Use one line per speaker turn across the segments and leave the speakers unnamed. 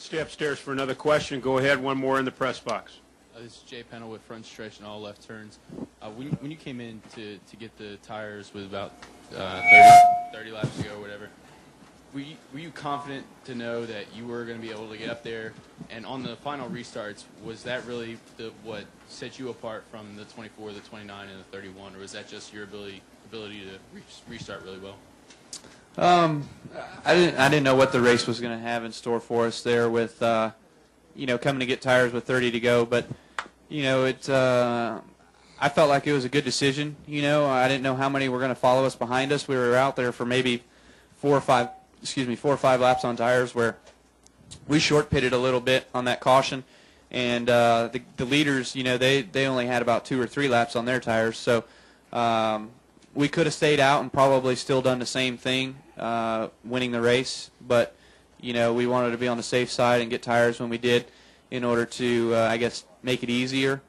Let's stay upstairs for another question. Go ahead, one more in the press box.
This is Jay Pennell with front stretch and all left turns. When you came in to get the tires with about 30 laps to go or whatever, were you confident to know that you were going to be able to get up there? And on the final restarts, was that really what set you apart from the 24, the 29, and the 31, or was that just your ability to restart really well?
I didn't know what the race was going to have in store for us there with coming to get tires with 30 to go, but I felt like it was a good decision. I didn't know how many were going to follow us behind us. We were out there for maybe 4 or 5 laps on tires where we short pitted a little bit on that caution, and the leaders, they only had about 2 or 3 laps on their tires, so we could have stayed out and probably still done the same thing, winning the race, but we wanted to be on the safe side and get tires when we did in order to, I guess, make it easier.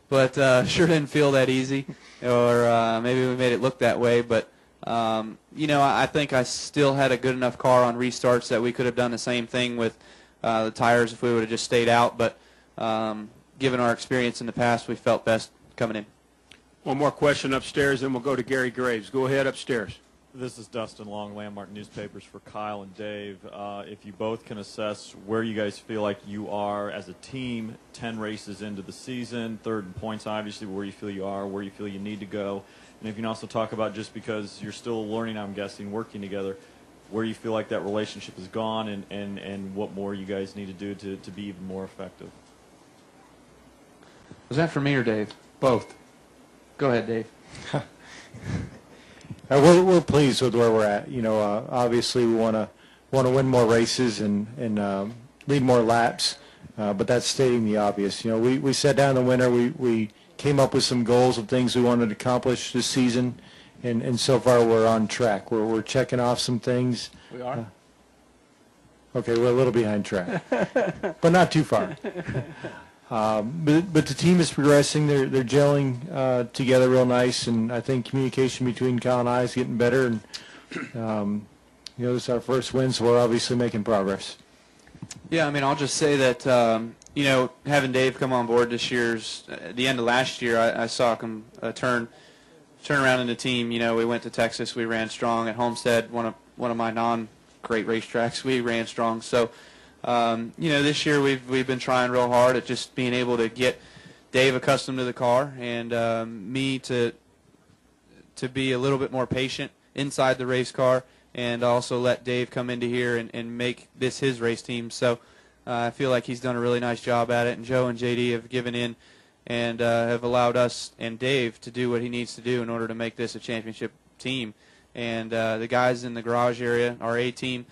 But sure didn't feel that easy, or maybe we made it look that way. But, I think I still had a good enough car on restarts that we could have done the same thing with the tires if we would have just stayed out. But given our experience in the past, we felt best coming in.
One more question upstairs, then we'll go to Gary Graves. Go ahead upstairs.
This is Dustin Long, Landmark Newspapers for Kyle and Dave. If you both can assess where you guys feel like you are as a team 10 races into the season, third in points, obviously, where you feel you are, where you feel you need to go. And if you can also talk about, just because you're still learning, I'm guessing, working together, where you feel like that relationship is gone and what more you guys need to do to be even more effective.
Was that for me or Dave?
Both.
Go ahead, Dave.
We're pleased with where we're at. Obviously we want to win more races and lead more laps, but that's stating the obvious. We sat down in the winter. We came up with some goals of things we wanted to accomplish this season, and so far we're on track. We're checking off some things.
We are.
Okay, we're a little behind track, but not too far. But the team is progressing. They're gelling together real nice, and I think communication between Kyle and I is getting better. And this is our first win, so we're obviously making progress.
Yeah, I'll just say that having Dave come on board this year's the end of last year, I saw him turn around in the team. We went to Texas, we ran strong at Homestead, one of my non-great racetracks. We ran strong, so. This year we've been trying real hard at just being able to get Dave accustomed to the car and me to be a little bit more patient inside the race car and also let Dave come into here and make this his race team. So I feel like he's done a really nice job at it, and Joe and JD have given in and have allowed us and Dave to do what he needs to do in order to make this a championship team. And the guys in the garage area, our A team,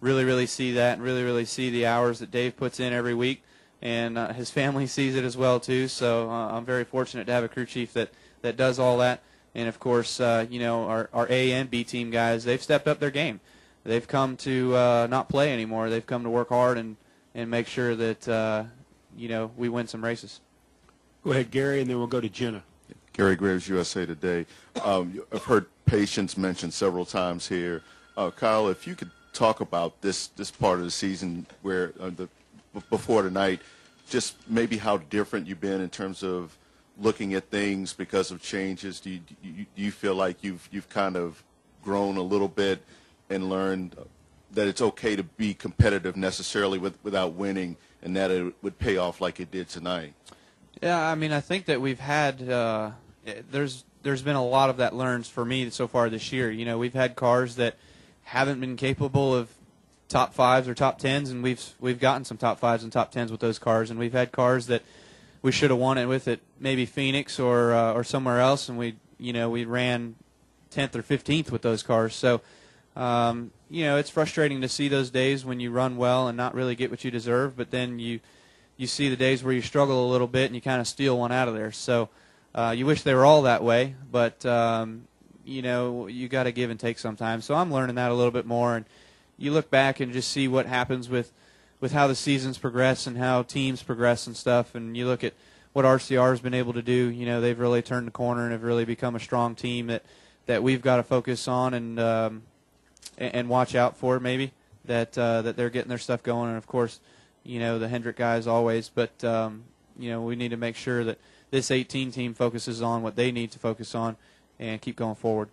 really see that and really see the hours that Dave puts in every week, and his family sees it as well too. So I'm very fortunate to have a crew chief that does all that. And of course, our A and B team guys, they've stepped up their game. They've come to not play anymore. They've come to work hard and make sure that we win some races.
Go ahead, Gary, and then we'll go to Jenna.
Gary Graves, USA Today. I've heard patience mentioned several times here. Kyle, if you could talk about this part of the season where before tonight, just maybe how different you've been in terms of looking at things because of changes. Do you feel like you've kind of grown a little bit and learned that it's okay to be competitive necessarily without winning, and that it would pay off like it did tonight?
Yeah, I think that we've had there's been a lot of that learned for me so far this year. We've had cars that haven't been capable of top 5s or top 10s, and we've gotten some top 5s and top 10s with those cars, and we've had cars that we should have won it with at maybe Phoenix or somewhere else, and we ran 10th or 15th with those cars. So it's frustrating to see those days when you run well and not really get what you deserve, but then you see the days where you struggle a little bit and you kind of steal one out of there. So you wish they were all that way, but you got to give and take sometimes. So I'm learning that a little bit more, and you look back and just see what happens with how the seasons progress and how teams progress and stuff, and you look at what RCR has been able to do. They've really turned the corner and have really become a strong team that we've got to focus on and watch out for maybe. that they're getting their stuff going, and of course, the Hendrick guys always. But we need to make sure that this 18 team focuses on what they need to focus on and keep going forward.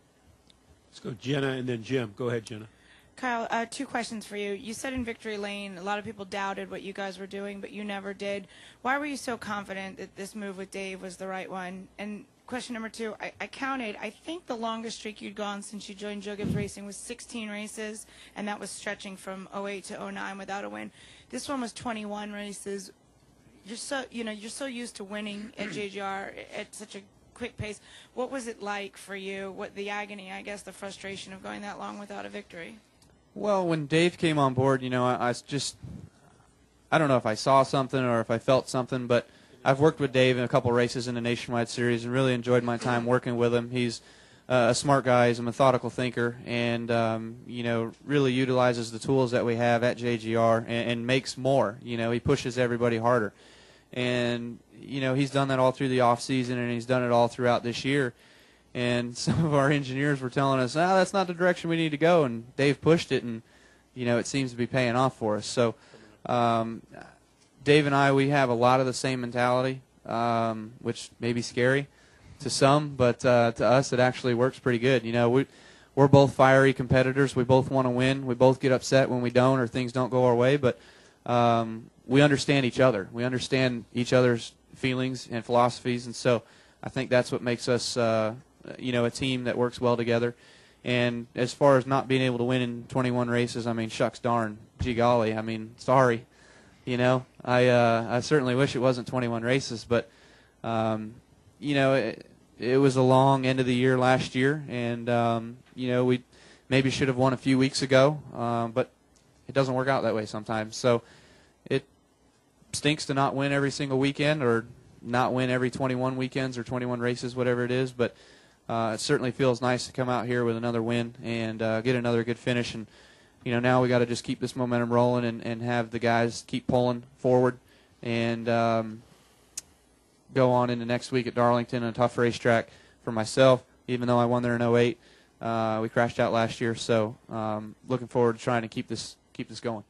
Let's go Jenna and then Jim. Go ahead, Jenna.
Kyle, 2 questions for you. You said in Victory Lane a lot of people doubted what you guys were doing, but you never did. Why were you so confident that this move with Dave was the right one? And question number 2, I counted, I think the longest streak you'd gone since you joined Joe Gibbs Racing was 16 races, and that was stretching from 08 to 09 without a win. This one was 21 races. You're so used to winning at JGR at such a quick pace. What was it like for you? What the agony, I guess, the frustration of going that long without a victory?
Well, when Dave came on board, I don't know if I saw something or if I felt something, but I've worked with Dave in a couple races in the Nationwide Series and really enjoyed my time working with him. He's a smart guy. He's a methodical thinker, and really utilizes the tools that we have at JGR and makes more. He pushes everybody harder, and he's done that all through the off season, and he's done it all throughout this year. And some of our engineers were telling us, that's not the direction we need to go, and Dave pushed it, and it seems to be paying off for us. So Dave and I, we have a lot of the same mentality, which may be scary to some, but to us it actually works pretty good. We're both fiery competitors. We both want to win. We both get upset when we don't or things don't go our way, but we understand each other. We understand each other's feelings and philosophies, and so I think that's what makes us a team that works well together. And as far as not being able to win in 21 races, shucks darn, gee golly, sorry. I certainly wish it wasn't 21 races, but it was a long end of the year last year, and we maybe should have won a few weeks ago, but it doesn't work out that way sometimes. So it stinks to not win every single weekend or not win every 21 weekends or 21 races, whatever it is, but it certainly feels nice to come out here with another win and get another good finish. And now we got to just keep this momentum rolling and have the guys keep pulling forward and go on into next week at Darlington, a tough racetrack for myself. Even though I won there in 08, we crashed out last year, so looking forward to trying to keep this going.